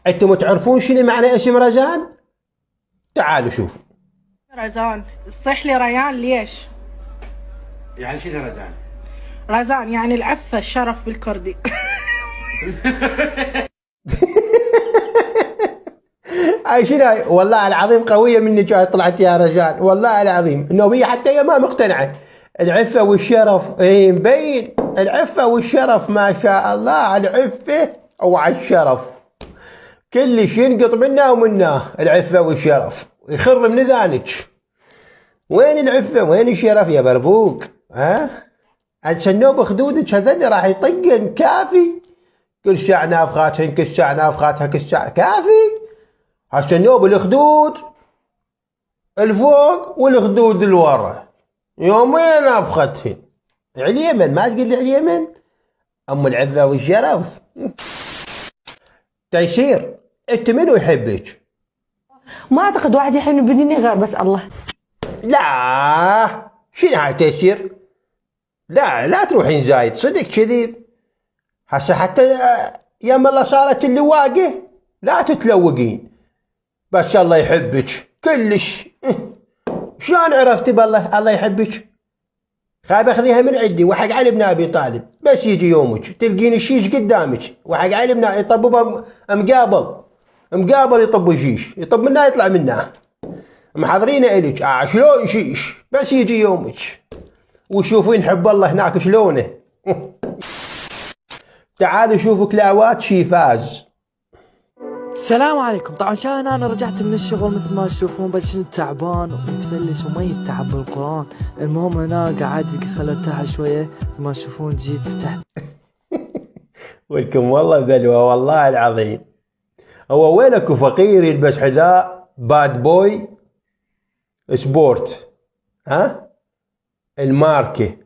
انتم تعرفون شنو معنى اسم رزان؟ تعالوا شوفوا. رزان صح لي ريان ليش؟ يعني شنو رزان؟ رزان يعني العفة الشرف بالكردي. هاي شنو هاي؟ والله العظيم قوية منك هاي طلعت يا رزان، والله العظيم انه هي حتى هي ما مقتنعة. العفة والشرف ايه مبين، العفة والشرف ما شاء الله على العفة او على الشرف. كلش ينقط منا ومناه العفة والشرف، يخر من ذانك. وين العفة وين الشرف يا بربوق؟ ها؟ الشنوب خدودك هذول راح يطقن كافي. كل شع نافخاتهن كل شع نافخاتها كل شع كافي. هالشنوب الخدود الفوق والخدود الورا يومين نافختهن. اليمن ما تقول لي اليمن؟ ام العفة والشرف. تيسير انت منو يحبك؟ ما اعتقد واحد يحبني بديني غير بس الله. لا شنو هاي تيسير؟ لا تروحين زايد صدق كذب. هسه حتى يم الله صارت اللواقة لا تتلوقين. بس الله يحبك كلش. شلون عرفتي بالله الله يحبك؟ خايب اخذيها من عندي وحق علي بن ابي طالب. بس يجي يومك تلقين الشيش قدامك وحق علي بن يطببها مقابل يطب الشيش يطب منها يطلع منها محضرينه الك. شلون شيش بس يجي يومك وشوفين حب الله هناك شلونه. تعالوا شوفوا كلاوات شيفاز. السلام عليكم. طبعا شان انا رجعت من الشغل مثل ما تشوفون، بس كنت تعبان ومتفلس وما يتعب بالقران. المهم هنا قعدت قلت خل ارتاح شويه، مثل ما تشوفون جيت فتحت. ولكم والله بلوى والله العظيم. هو وين اكو فقير يلبس حذاء باد بوي سبورت؟ ها الماركة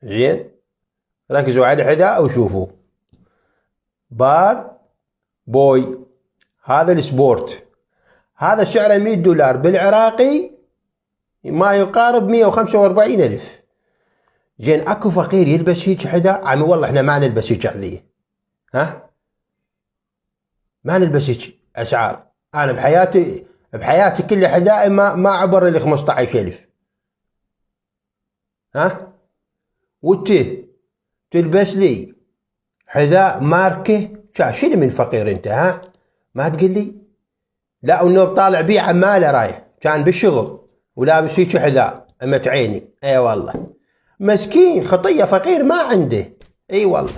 زين، ركزوا على الحذاء وشوفوا باد بوي. هذا السبورت هذا سعره $100 بالعراقي ما يقارب 145,000. زين اكو فقير يلبس هيك حذاء؟ عمي والله احنا ما نلبس هيك حذية. ها ما نلبس هيك اسعار. انا بحياتي كل حذائي ما عبر ال 15,000. ها وانت تلبس لي حذاء ماركة؟ شنو من فقير انت؟ ها ما تقول لي لا انه طالع بيه عماله رايح كان بالشغل ولابس هيك حذاء امت عيني. اي والله مسكين خطيه فقير ما عنده. اي والله.